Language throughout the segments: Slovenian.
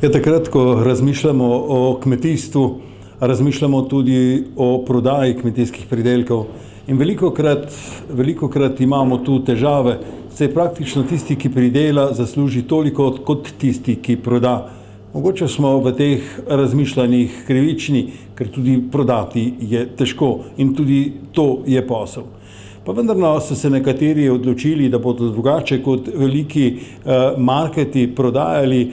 Takrat, ko razmišljamo o kmetijstvu, razmišljamo tudi o prodaji kmetijskih pridelkov in velikokrat imamo tu težave, saj praktično tisti, ki pridela, zasluži toliko kot tisti, ki proda. Mogoče smo v teh razmišljanjih krivični, ker tudi prodati je težko in tudi to je posel. Pa vendarno so se nekateri odločili, da bodo drugače kot veliki marketi prodajali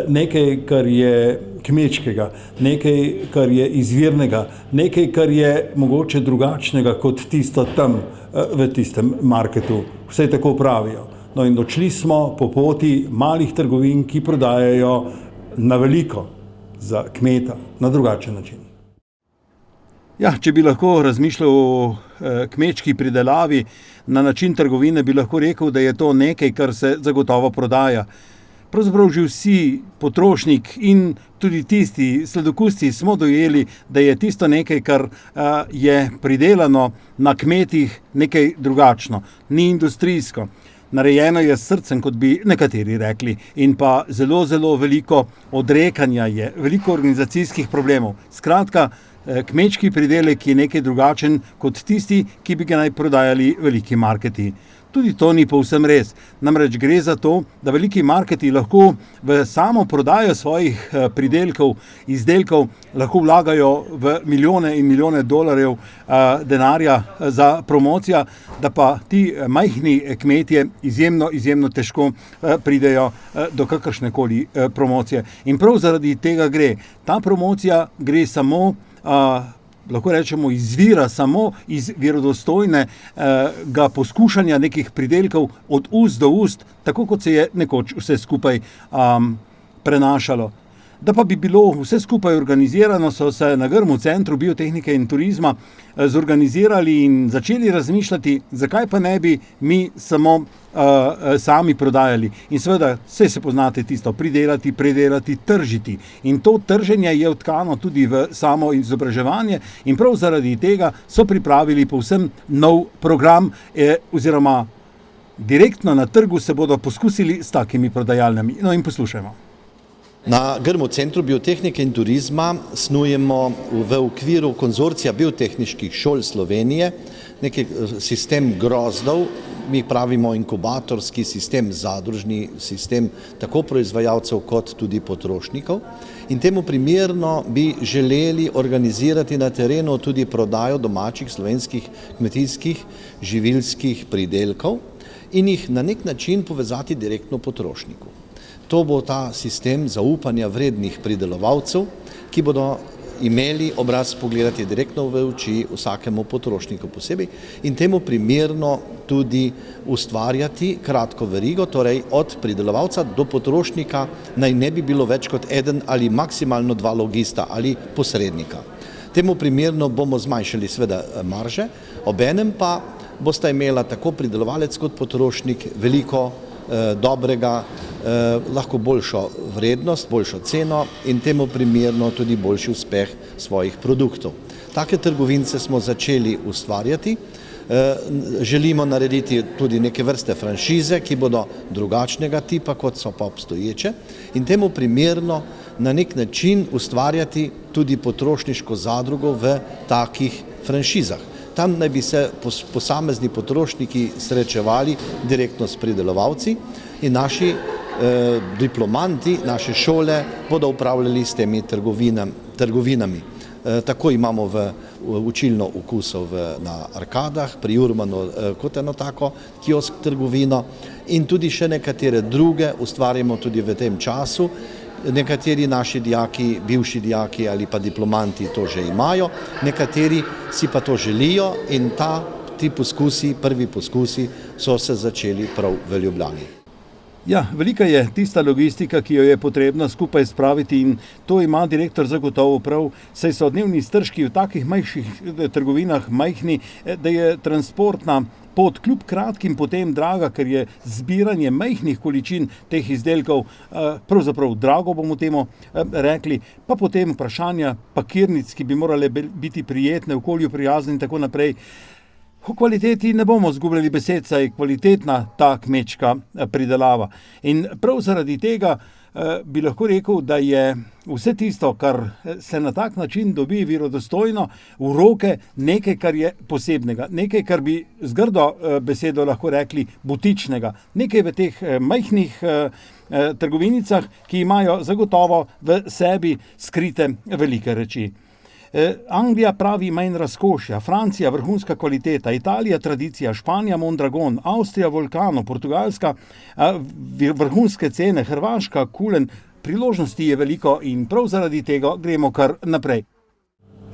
nekaj, kar je kmečkega, nekaj, kar je izvirnega, nekaj, kar je mogoče drugačnega kot tisto tam v tistem marketu. Vse tako pravijo. No in odšli smo po poti malih trgovin, ki prodajajo na veliko za kmeta na drugačen način. Ja, če bi lahko razmišljal o kmečki pridelavi na način trgovine, bi lahko rekel, da je to nekaj, kar se zagotovo prodaja. Pravzaprav že vsi potrošnik in tudi tisti sladokusci smo dojeli, da je tisto nekaj, kar je pridelano na kmetih, nekaj drugačno, ni industrijsko. Narejeno je s srcem, kot bi nekateri rekli, in pa zelo, zelo veliko odrekanja je, veliko organizacijskih problemov. Skratka, kmečki pridelek je nekaj drugačen kot tisti, ki bi ga naj prodajali veliki marketi. Tudi to ni povsem res. Namreč gre za to, da veliki marketi lahko v samo prodajo svojih pridelkov, izdelkov, lahko vlagajo v milijone in milijone dolarjev denarja za promocijo, da pa ti majhni kmetje izjemno težko pridejo do kakršnekoli promocije. In prav zaradi tega gre. Ta promocija gre samo lahko rečemo, izvira samo iz verodostojnega poskušanja nekih pridelkov od ust do ust, tako kot se je nekoč vse skupaj prenašalo. Da pa bi bilo vse skupaj organizirano, so se na Grmu Centru biotehnike in turizma zorganizirali in začeli razmišljati, zakaj pa ne bi mi samo sami prodajali. In seveda, vse se poznate tisto, pridelati, predelati, tržiti. In to trženje je vtkano tudi v samo izobraževanje in prav zaradi tega so pripravili povsem nov program oziroma direktno na trgu se bodo poskusili s takimi prodajalnami. No in poslušajmo. Na Grmu Centru biotehnike in turizma snujemo v okviru konzorcija biotehniških šol Slovenije neki sistem grozdov, mi pravimo inkubatorski sistem, zadružni sistem tako proizvajalcev kot tudi potrošnikov. In temu primerno bi želeli organizirati na terenu tudi prodajo domačih slovenskih kmetijskih živilskih pridelkov in jih na nek način povezati direktno potrošniku. To bo ta sistem zaupanja vrednih pridelovalcev, ki bodo imeli obraz pogledati direktno v oči vsakemu potrošniku posebej in temu primerno tudi ustvarjati kratko verigo, torej od pridelovalca do potrošnika naj ne bi bilo več kot eden ali maksimalno dva logista ali posrednika. Temu primerno bomo zmanjšali seveda marže, obenem pa bosta imela tako pridelovalec kot potrošnik veliko dobrega, lahko boljšo vrednost, boljšo ceno in temu primerno tudi boljši uspeh svojih produktov. Take trgovince smo začeli ustvarjati, želimo narediti tudi neke vrste franšize, ki bodo drugačnega tipa, kot so pa obstoječe in temu primerno na nek način ustvarjati tudi potrošniško zadrugo v takih franšizah. Tam naj bi se posamezni potrošniki srečevali direktno s pridelovalci in naši diplomanti, naše šole bodo upravljali s temi trgovinami. Tako imamo v učilno okusov na Arkadah, pri Jurmanu kot eno tako kiosk trgovino in tudi še nekatere druge ustvarjamo tudi v tem času. Nekateri naši dijaki, bivši dijaki ali pa diplomanti to že imajo, nekateri si pa to želijo in ti poskusi, prvi poskusi so se začeli prav v Ljubljani. Ja, velika je tista logistika, ki jo je potrebno skupaj spraviti in to ima direktor zagotovo prav, saj so dnevni stržki v takih majhnih trgovinah majhni, da je transportna pot kljub kratkim potem draga, ker je zbiranje majhnih količin teh izdelkov pravzaprav drago, bomo temu rekli, pa potem vprašanja pakirnic, ki bi morale biti prijetne, okolju prijazne in tako naprej. O kvaliteti ne bomo zgubljali besed, saj je kvalitetna ta kmečka pridelava. In prav zaradi tega bi lahko rekel, da je vse tisto, kar se na tak način dobi verodostojno v roke, nekaj, kar je posebnega, nekaj, kar bi z grdo besedo lahko rekli butičnega, nekaj v teh majhnih trgovinicah, ki imajo zagotovo v sebi skrite velike reči. Anglija pravi manj razkošja, Francija vrhunska kvaliteta, Italija tradicija, Španija Mondragon, Avstrija vulkano, Portugalska vrhunske cene, Hrvaška kulen, priložnosti je veliko in prav zaradi tega gremo kar naprej.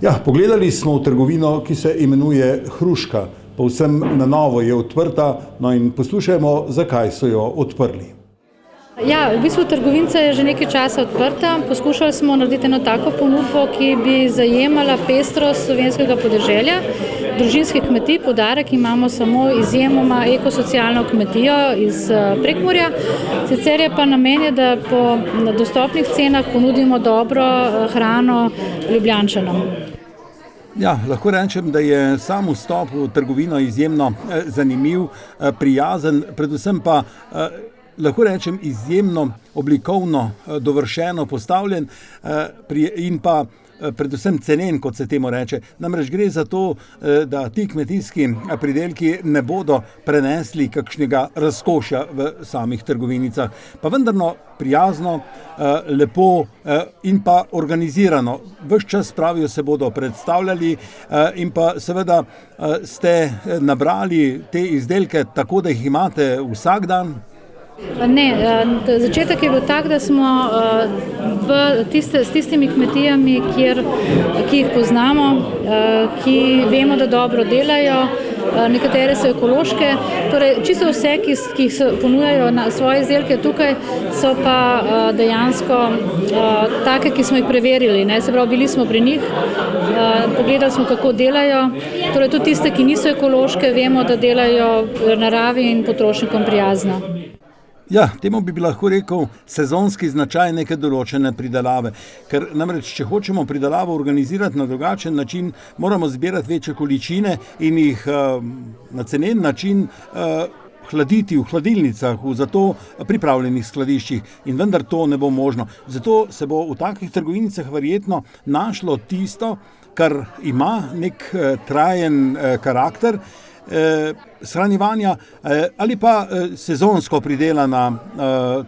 Ja, pogledali smo v trgovino, ki se imenuje Hruška, povsem na novo je odprta, no in poslušajmo, zakaj so jo odprli. Ja, v bistvu trgovinca je že nekaj časa odprta. Poskušali smo narediti eno tako ponudbo, ki bi zajemala pestrost slovenskega podeželja, družinskih kmetij. Poudarek imamo samo izjemoma ekosocialno kmetijo iz Prekmurja. Sicer je pa namen, da po dostopnih cenah ponudimo dobro hrano Ljubljančanom. Ja, lahko rečem, da je sam vstop v trgovino izjemno zanimiv, prijazen, predvsem pa lahko rečem izjemno oblikovno dovršeno postavljen in pa predvsem cenen, kot se temu reče. Namreč gre za to, da ti kmetijski pridelki ne bodo prenesli kakšnega razkošja v samih trgovinicah, pa vendarno prijazno, lepo in pa organizirano. Ves čas pravijo se bodo predstavljali in pa seveda ste nabrali te izdelke tako, da jih imate vsak dan. Ne, začetek je bil tak, da smo s tistimi kmetijami, ki jih poznamo, ki vemo, da dobro delajo, nekatere so ekološke, torej čisto vse, ki ponujajo svoje izdelke tukaj, so pa dejansko take, ki smo jih preverili, ne, se pravi, bili smo pri njih, pogledali smo, kako delajo, torej tudi tiste, ki niso ekološke, vemo, da delajo v naravi in potrošnikom prijazno. Ja, temu bi lahko rekel sezonski značaj neke določene pridelave, ker namreč, če hočemo pridelavo organizirati na drugačen način, moramo zbirati večje količine in jih na cenen način hladiti v hladilnicah, v zato pripravljenih skladiščih in vendar to ne bo možno. Zato se bo v takih trgovinicah verjetno našlo tisto, kar ima nek trajen karakter, shranjevanja ali pa sezonsko pridelana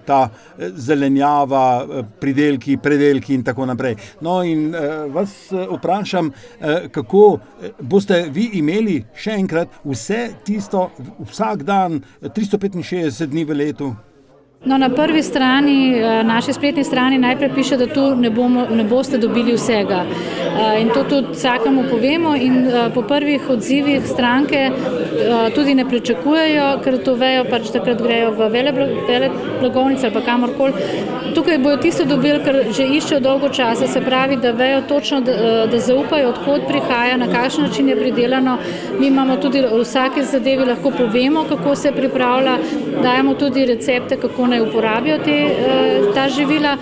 ta zelenjava, pridelki, predelki in tako naprej. No in vas vprašam, kako boste vi imeli še enkrat vse tisto vsak dan, 365 dni v letu? No, na prvi strani, naši spletni strani najprej piše, da tu ne boste dobili vsega. In to tudi vsakemu povemo in po prvih odzivih stranke tudi ne pričakujejo, ker to vejo, pač takrat grejo v veleblagovnice ali pa kamorkoli. Tukaj bojo tisto dobili, ker že iščejo dolgo časa, se pravi, da vejo točno, da zaupajo, odkot prihaja, na kakšen način je pridelano. Mi imamo tudi v vsaki zadevi lahko povemo, kako se pripravlja, dajemo tudi recepte, kako naj uporabijo ta živila.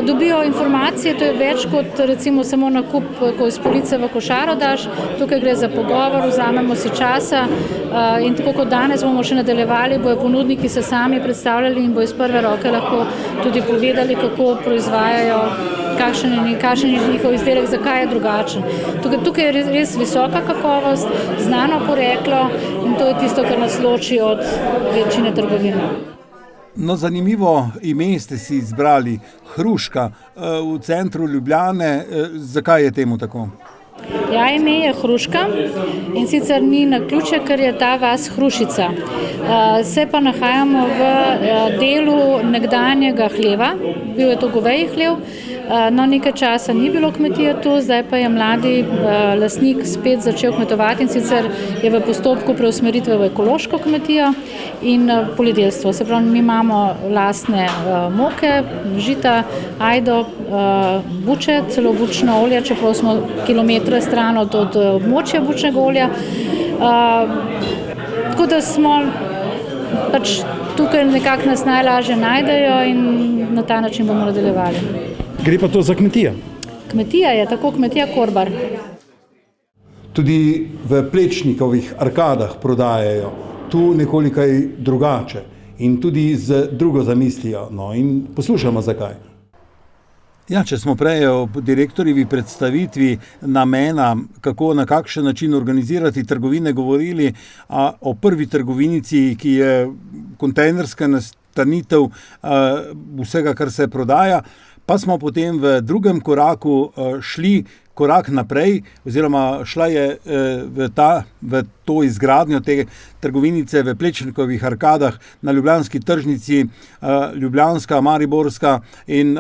Dobijo informacije, to je več kot recimo samo nakup, ko iz police v košaro daš, tukaj gre za pogovor, vzamemo si časa in tako kot danes bomo še nadaljevali, bojo ponudniki se sami predstavljali in bojo iz prve roke lahko tudi povedali, kako proizvajajo, kakšen je njihov izdelek, zakaj je drugačen. Tukaj je res visoka kakovost, znano poreklo in to je tisto, kar nas loči od večine trgovin. No, zanimivo ime ste si izbrali, Hruška, v centru Ljubljane. Zakaj je temu tako? Ja, ime je Hruška in sicer ni naključje, ker je ta vas Hrušica. Se pa nahajamo v delu nekdanjega hleva, bil je to goveji hlev, no nekaj časa ni bilo kmetije tu, zdaj pa je mladi lastnik spet začel kmetovati in sicer je v postopku preusmeritve v ekološko kmetijo in poljedelstvo. Se pravi, mi imamo lastne moke, žita, ajdo, buče, celo bučno olje, čeprav smo kilometre stran od območja bučnega olja. Tako da smo pač tukaj nekako nas najlažje najdejo in na ta način bomo nadaljevali. Gre pa to za kmetija? Kmetija je, tako kmetija Korbar. Tudi v Plečnikovih arkadah prodajajo, tu nekoliko drugače. in tudi z drugo zamislijo. No, in poslušamo zakaj. Ja, če smo prej o direktorjevi predstavitvi namena, kako na kakšen način organizirati trgovine govorili, a o prvi trgovinici, ki je kontejnerska nastanitev vsega, kar se prodaja, pa smo potem v drugem koraku šli korak naprej, oziroma šla je v to izgradnjo te trgovinice v Plečnikovih arkadah na ljubljanski tržnici, ljubljanska, mariborska in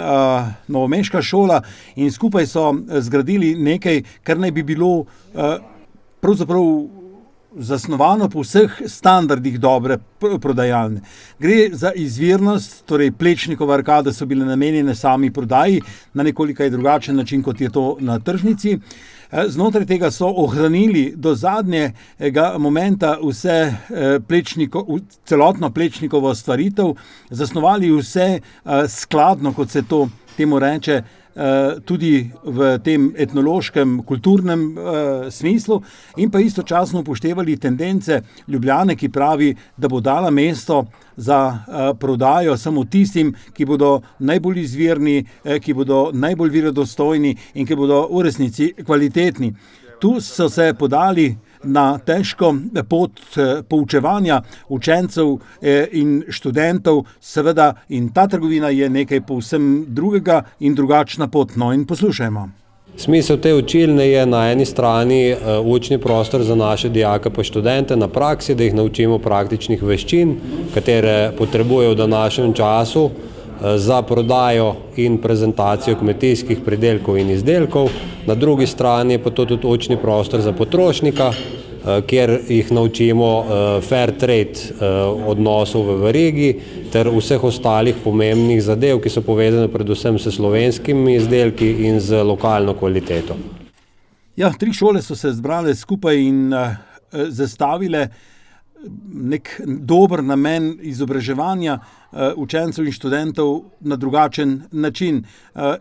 novomeška šola, in skupaj so zgradili nekaj, kar naj bi bilo pravzaprav zasnovano po vseh standardih dobre prodajalne. Gre za izvirnost, torej Plečnikove arkade so bile namenjene sami prodaji na nekoliko drugačen način, kot je to na tržnici. Znotraj tega so ohranili do zadnjega momenta celotno Plečnikovo stvaritev, zasnovali vse skladno, kot se to temu reče, tudi v tem etnološkem, kulturnem smislu, in pa istočasno upoštevali tendence Ljubljane, ki pravi, da bo dala mesto za prodajo samo tistim, ki bodo najbolj izvirni, ki bodo najbolj verodostojni in ki bodo v resnici kvalitetni. Tu so se podali na težko pot poučevanja učencev in študentov, seveda, in ta trgovina je nekaj povsem drugega in drugačna pot. No, in poslušajmo. Smisel te učilne je na eni strani učni prostor za naše dijake pa študente na praksi, da jih naučimo praktičnih veščin, katere potrebujejo v današnjem času za prodajo in prezentacijo kmetijskih pridelkov in izdelkov. Na drugi strani pa to tudi učni prostor za potrošnika, kjer jih naučimo fair trade odnosov v verigi ter vseh ostalih pomembnih zadev, ki so povezane predvsem s slovenskimi izdelki in z lokalno kvaliteto. Ja, 3 šole so se zbrale skupaj in zastavile nek dober namen izobraževanja učencev in študentov na drugačen način.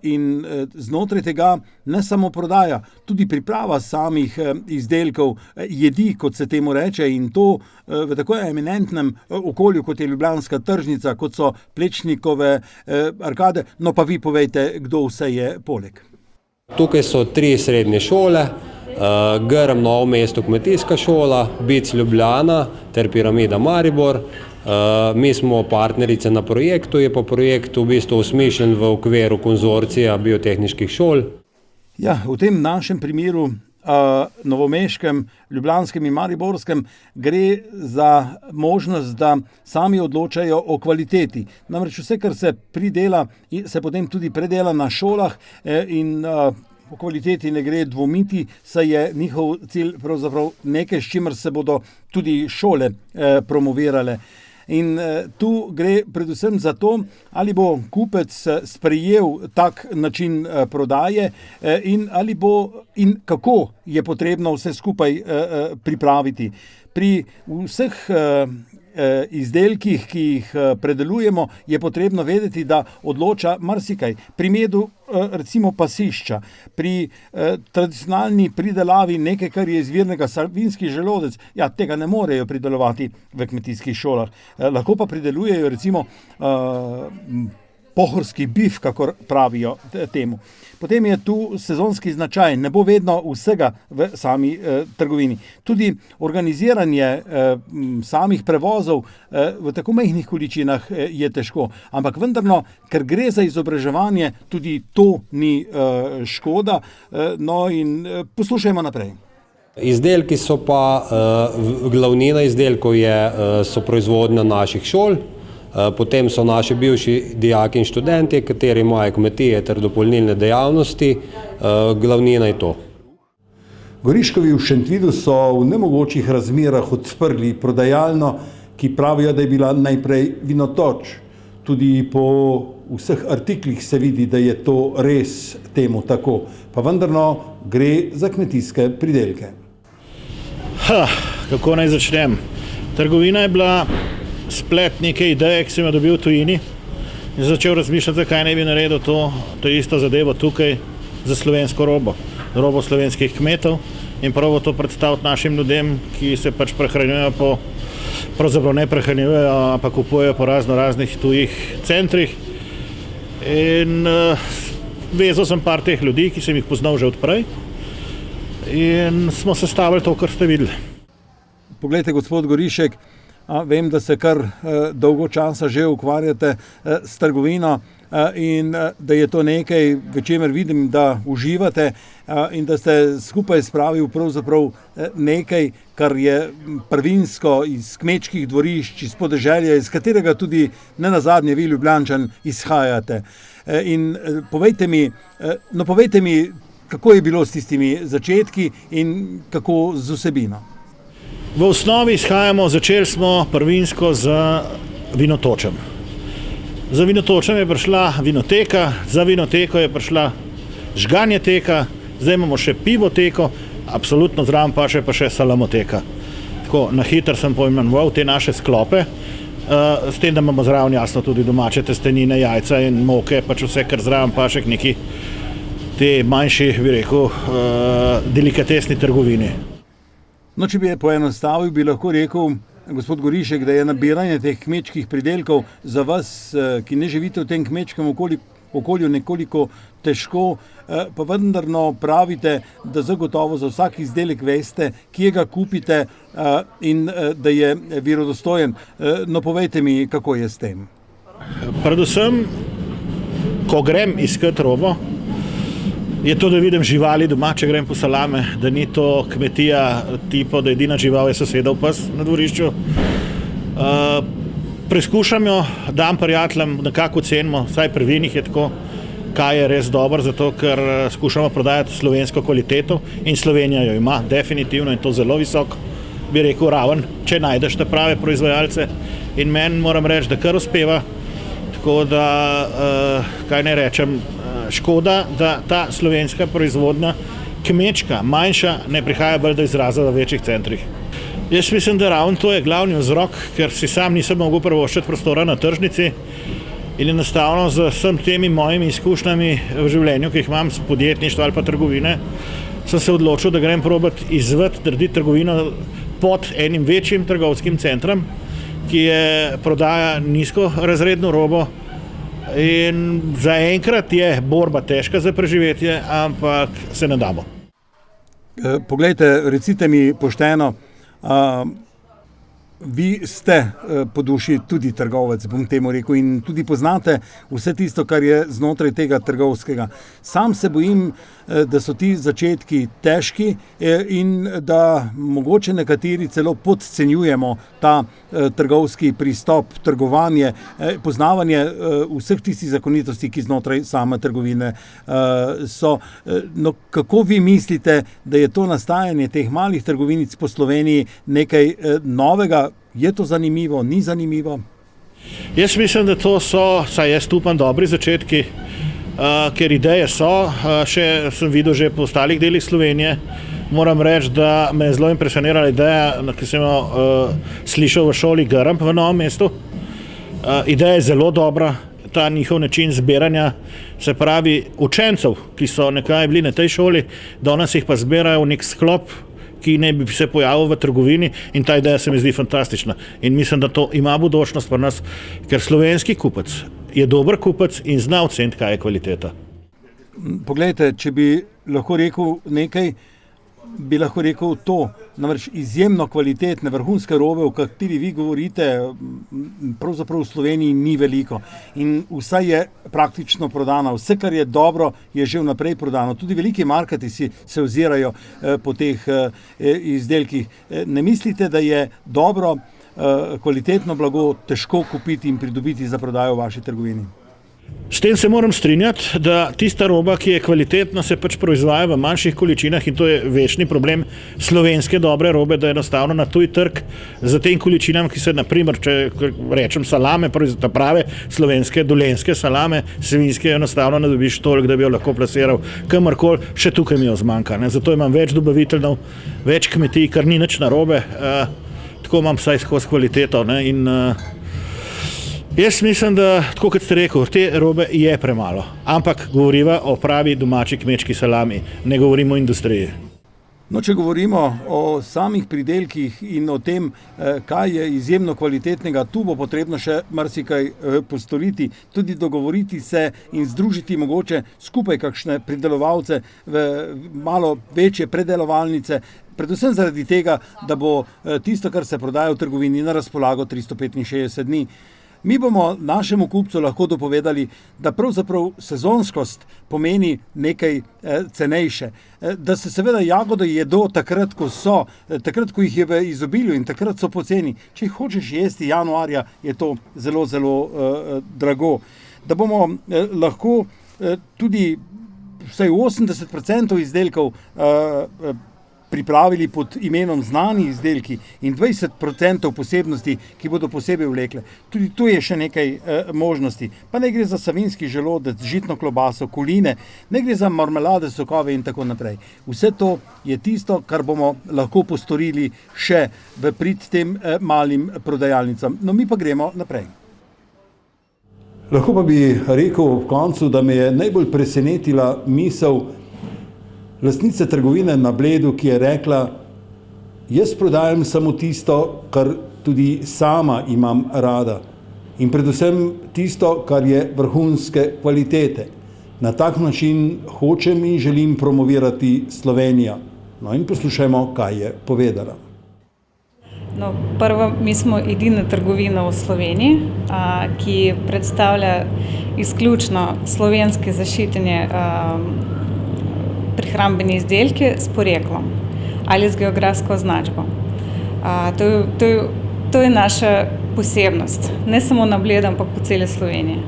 In znotraj tega ne samo prodaja, tudi priprava samih izdelkov, jedi, kot se temu reče, in to v tako eminentnem okolju, kot je ljubljanska tržnica, kot so Plečnikove arkade. No, pa vi povejte, kdo vse je poleg. Tukaj so 3 srednje šole, Grm Novo mesto kmetijska šola, BIC Ljubljana ter Piramida Maribor. Mi smo partnerice na projektu, je pa projekt v bistvu osmišljen v okviru konzorcija biotehniških šol. Ja, v tem našem primeru, novomeškem, ljubljanskem in mariborskem, gre za možnost, da sami odločajo o kvaliteti. Namreč vse, kar se pridela, se potem tudi predela na šolah in o kvaliteti ne gre dvomiti, saj je njihov cilj pravzaprav nekaj, s čimer se bodo tudi šole promovirale. In tu gre predvsem za to, ali bo kupec sprejel tak način prodaje in kako je potrebno vse skupaj pripraviti. Pri vseh izdelkih, ki jih predelujemo, je potrebno vedeti, da odloča marsikaj. Pri medu recimo pasišča, pri tradicionalni pridelavi nekaj, kar je izvirnega, savinjski želodec, ja, tega ne morejo pridelovati v kmetijskih šolah. Lahko pa pridelujejo recimo pohorski bif, kakor pravijo temu. Potem je tu sezonski značaj, ne bo vedno vsega v sami trgovini. Tudi organiziranje samih prevozov v tako majhnih količinah je težko, ampak vendarno, ker gre za izobraževanje, tudi to ni škoda. No in poslušajmo naprej. Izdelki so pa, glavnina izdelkov so proizvodnja naših šol. Potem so naši bivši dijaki in študenti, kateri imajo kmetije ter dopolnilne dejavnosti, glavnina je to. Goriškovi v Šentvidu so v nemogočih razmerah odprli prodajalno, ki pravijo, da je bila najprej vinotoč. Tudi po vseh artiklih se vidi, da je to res temu tako. Pa vendarno gre za kmetijske pridelke. Kako naj začnem? Trgovina je bila splet neke ideje, ki sem jo dobil v tujini in začel razmišljati, zakaj ne bi naredil to isto zadevo tukaj za slovensko robo slovenskih kmetov in probo to predstaviti našim ljudem, ki se pač prehranjujejo pravzaprav ne prehranjujejo, ampak kupujejo po raznih tujih centrih. In vezal sem par teh ljudi, ki sem jih poznal že odprej, in smo sestavili to, kar ste videli. Poglejte, gospod Gorišek, vem, da se kar dolgo časa že ukvarjate s trgovino in da je to nekaj, v čemer vidim, da uživate in da ste skupaj spravili pravzaprav nekaj, kar je prvinsko iz kmečkih dvorišč, iz podeželja, iz katerega tudi nenazadnje vi Ljubljančan izhajate. In povejte mi, kako je bilo s tistimi začetki in kako z vsebino? V osnovi izhajamo, začeli smo prvinsko z vinotočem. Za vinotočem je prišla vinoteka, za vinoteko je prišla žganjeteka, zdaj imamo še pivoteko, absolutno zraven pa še salamoteka. Tako na hitro sem poimenoval te naše sklope, s tem, da imamo zraven jasno tudi domače testenine, jajca in moke, pač vse, kar zraven pa še neki te manjši, bi rekel, delikatesni trgovini. No, če bi je poenostavil, bi lahko rekel, gospod Gorišek, da je nabiranje teh kmečkih pridelkov za vas, ki ne živite v tem kmečkem okolju, nekoliko težko, pa vendarno pravite, da zagotovo za vsak izdelek veste, kje ga kupite in da je verodostojen. No, povejte mi, kako je s tem. Predvsem, ko grem iskat robo, je to, da vidim živali doma, če grem po salame, da ni to kmetija tipo, da edina žival je sosedov pes na dvorišču. Preizkušam jo, dam prijateljem, nekako ocenimo, vsaj pri vinih je tako, kaj je res dobro, zato ker skušamo prodajati slovensko kvaliteto in Slovenija jo ima definitivno in to zelo visok, bi rekel, raven, če najdeš te prave proizvajalce. In meni moram reči, da kar uspeva, tako da, kaj ne rečem, škoda, da ta slovenska proizvodnja, kmečka, manjša, ne prihaja bolj do izraza v večjih centrih. Jaz mislim, da ravno to je glavni vzrok, ker si sam nisem mogel privoščiti prostora na tržnici in enostavno z vsem temi mojimi izkušnjami v življenju, ki jih imam s podjetništva ali pa trgovine, sem se odločil, da grem probati narediti trgovino pod enim večjim trgovskim centrom, ki je prodaja nizko razredno robo. In zaenkrat je borba težka za preživetje, ampak se ne damo. Poglejte, recite mi pošteno, vi ste po duši tudi trgovec, bom temu rekel, in tudi poznate vse tisto, kar je znotraj tega trgovskega. Sam se bojim, da so ti začetki težki in da mogoče nekateri celo podcenjujemo ta trgovski pristop, trgovanje, poznavanje vseh tistih zakonitosti, ki znotraj same trgovine so. No, kako vi mislite, da je to nastajanje teh malih trgovinic po Sloveniji nekaj novega? Je to zanimivo, ni zanimivo? Jaz mislim, da to so, saj jaz upam, dobri začetki, ker ideje so, še sem videl že po ostalih delih Slovenije. Moram reči, da me je zelo impresionirala ideja, ki sem jo slišal v šoli Grm v Novem mestu. Ideja je zelo dobra, ta njihov način zbiranja, se pravi učencev, ki so nekaj bili na tej šoli, danes jih pa zbirajo v nek sklop, ki ne bi se pojavil v trgovini, in ta ideja se mi zdi fantastična. In mislim, da to ima budućnost pri nas, ker slovenski kupec je dober kupec in zna oceniti, kaj je kvaliteta. Poglejte, če bi lahko rekel nekaj, bi lahko rekel to, namreč izjemno kvalitetne, vrhunske robe, o kateri vi govorite, pravzaprav v Sloveniji ni veliko. In vse je praktično prodano. Vse, kar je dobro, je že vnaprej prodano. Tudi veliki marketi se ozirajo po teh izdelkih. Ne mislite, da je dobro, kvalitetno blago težko kupiti in pridobiti za prodajo v vaši trgovini? S tem se moram strinjati, da tista roba, ki je kvalitetna, se pač proizvaja v manjših količinah in to je večni problem slovenske dobre robe, da enostavno na tuj trg za tem količinam, ki se, naprimer, če rečem salame, prave slovenske, dolenjske salame, svinjske, enostavno ne dobiš toliko, da bi jo lahko plasiral kamorkoli, še tukaj mi jo zmanjka. Zato imam več dobaviteljev, več kmetij, kar ni nič narobe, tako imam vsaj skozi kvaliteto. In jaz mislim, da, tako kot ste rekel, te robe je premalo, ampak govoriva o pravi domači kmečki salami, ne govorimo o industriji. No, če govorimo o samih pridelkih in o tem, kaj je izjemno kvalitetnega, tu bo potrebno še marsikaj postoriti, tudi dogovoriti se in združiti mogoče skupaj kakšne pridelovalce v malo večje predelovalnice, predvsem zaradi tega, da bo tisto, kar se prodaja v trgovini, na razpolago 365 dni. Mi bomo našemu kupcu lahko dopovedali, da pravzaprav sezonskost pomeni nekaj cenejše, da se seveda jagode jedo takrat, ko jih je v izobilju in takrat so poceni. Če jih hočeš jesti januarja, je to zelo, zelo drago. Da bomo lahko tudi vsaj 80% izdelkov pripravili pod imenom znani izdelki in 20% posebnosti, ki bodo posebej vlekle. Tudi tu je še nekaj možnosti. Pa ne gre za savinjski želodec, žitno klobaso, koline, ne gre za marmelade, sokove in tako naprej. Vse to je tisto, kar bomo lahko postorili še v prid tem malim prodajalnicam. No, mi pa gremo naprej. Lahko pa bi rekel ob koncu, da me je najbolj presenetila misel lastnice trgovine na Bledu, ki je rekla: jaz prodajam samo tisto, kar tudi sama imam rada in predvsem tisto, kar je vrhunske kvalitete. Na tak način hočem in želim promovirati Slovenijo. No in poslušajmo, kaj je povedala. No, prvo, mi smo edina trgovina v Sloveniji, ki predstavlja izključno slovenske zaščitene prehrambene izdelke s poreklom ali z geografsko označbo. To je naša posebnost, ne samo na Bledu, ampak po celi Sloveniji.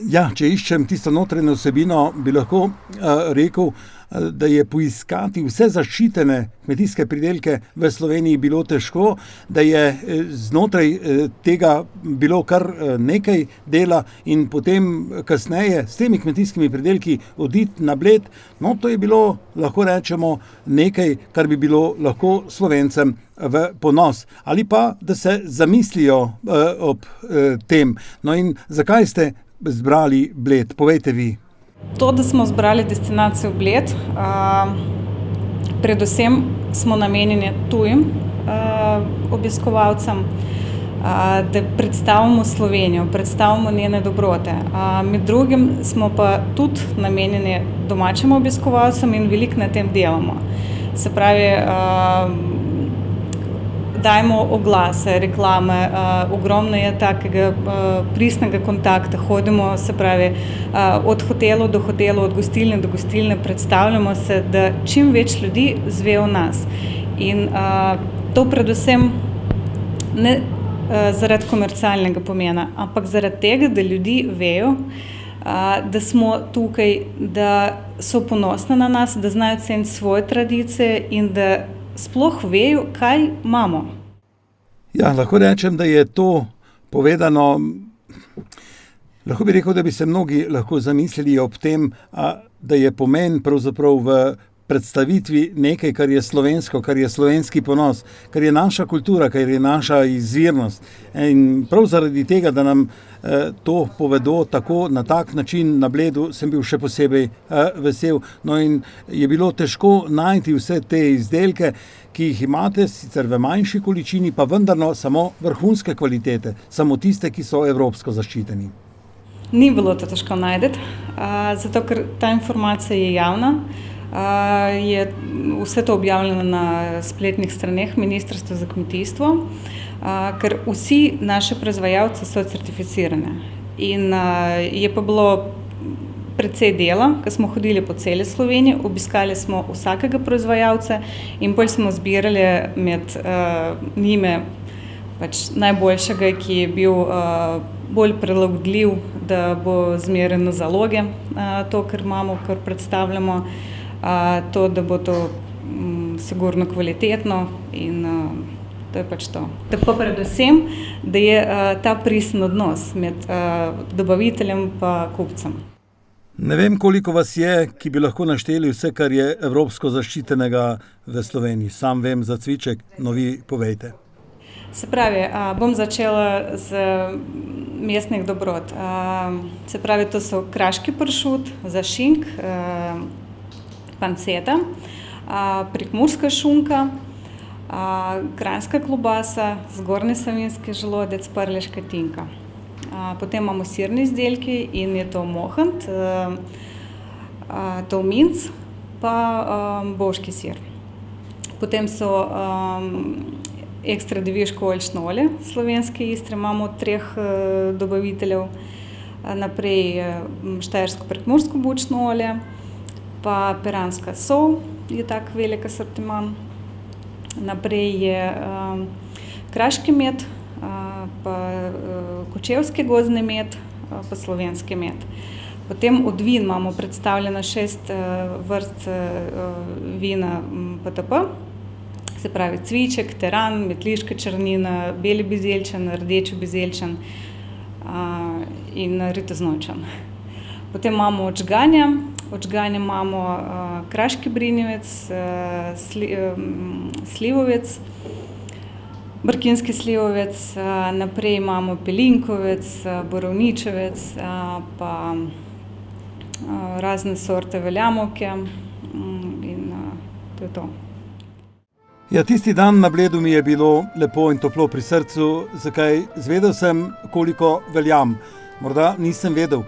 Ja, če iščem tisto notranjo vsebino, bi lahko rekel, da je poiskati vse zaščitene kmetijske pridelke v Sloveniji bilo težko, da je znotraj tega bilo kar nekaj dela in potem kasneje s temi kmetijskimi pridelki oditi na Bled. No, to je bilo, lahko rečemo, nekaj, kar bi bilo lahko Slovencem v ponos. Ali pa, da se zamislijo ob tem. No in zakaj ste zbrali Bled? Povejte vi. To, da smo zbrali destinacijo Bled, predvsem smo namenjeni tujim obiskovalcem, da predstavimo Slovenijo, predstavimo njene dobrote. Med drugim smo pa tudi namenjeni domačim obiskovalcem in veliko na tem delamo. Se pravi, dajemo oglase, reklame, ogromno je takega pristnega kontakta, hodimo, se pravi, od hotelov do hotelov, od gostilne do gostilne, predstavljamo se, da čim več ljudi zve o nas. In to predvsem ne zaradi komercialnega pomena, ampak zaradi tega, da ljudi vejo, da smo tukaj, da so ponosni na nas, da znajo ceniti svoje tradicije in da sploh vejo, kaj imamo. Ja, lahko rečem, da je to povedano, lahko bi rekel, da bi se mnogi lahko zamislili ob tem, da je pomen pravzaprav v predstavitvi nekaj, kar je slovensko, kar je slovenski ponos, kar je naša kultura, kar je naša izvirnost. In prav zaradi tega, da nam to povedo tako na tak način na Bledu, sem bil še posebej vesel. No in je bilo težko najti vse te izdelke, ki jih imate, sicer v manjši količini, pa vendarno samo vrhunske kvalitete, samo tiste, ki so evropsko zaščiteni. Ni bilo to težko najti, zato ker ta informacija je javna. Je vse to objavljeno na spletnih straneh Ministrstva za kmetijstvo, ker vsi naši proizvajalci so certificirani. In je pa bilo precej dela, ko smo hodili po celi Sloveniji, obiskali smo vsakega proizvajalca in bolj smo zbirali med njime najboljšega, ki je bil bolj prilagodljiv, da bo zmeren na zaloge, to, kar imamo, kar predstavljamo, to, da bo to sigurno kvalitetno in to je pač to. Pa predvsem, da je ta pristen odnos med dobaviteljem pa kupcem. Ne vem, koliko vas je, ki bi lahko našteli vse, kar je evropsko zaščitenega v Sloveniji. Sam vem za cviček, no vi povejte. Se pravi, bom začela z mestnih dobrot. Se pravi, to so kraški pršut, zašink, panceta, prekmurska šunka, kranjska klobasa, zgornji savinjski želodec, prleška tinka. Potem imamo sirni izdelki in je to mohant, tolminc pa boški sir. Potem so ekstra deviško oljčno olje slovenske Istre, imamo od 3 dobaviteljev, naprej štajersko prekmursko bučno olje, pa piranska sol je tak velik asortiman, naprej je kraški med, pa kočevski gozdni med, pa slovenski med. Potem od vin imamo predstavljeno 6 vrst vina PTP, se pravi cviček, teran, metliška črnina, beli bizeljčan, rdeči bizeljčan in ritoznojčan. Potem imamo odžganja. Odžganja imamo kraški brinjevec, slivovec, brkinski slivovec, naprej imamo pelinkovec, borovničevec, pa razne sorte veljamovke in to je to. Ja, tisti dan na Bledu mi je bilo lepo in toplo pri srcu. Zakaj? Zvedel sem, koliko veljam. Morda nisem vedel.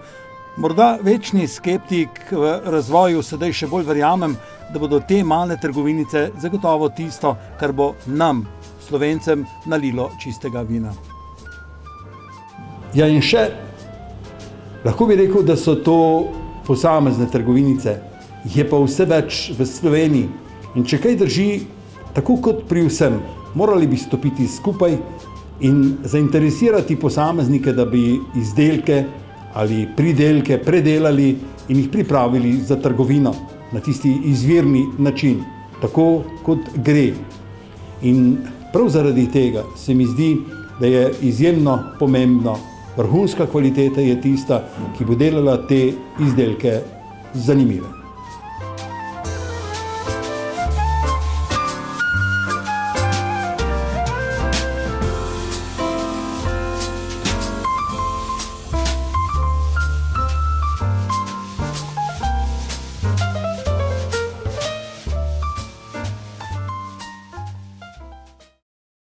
Morda večni skeptik v razvoju sedaj še bolj verjamem, da bodo te male trgovinice zagotovo tisto, kar bo nam, Slovencem, nalilo čistega vina. Ja, in še, lahko bi rekel, da so to posamezne trgovinice, je pa vse več v Sloveniji. In če kaj drži, tako kot pri vsem, morali bi stopiti skupaj in zainteresirati posameznike, da bi izdelke ali pridelke predelali in jih pripravili za trgovino na tisti izvirni način, tako kot gre. In prav zaradi tega se mi zdi, da je izjemno pomembno, vrhunska kvaliteta je tista, ki bo delala te izdelke zanimive.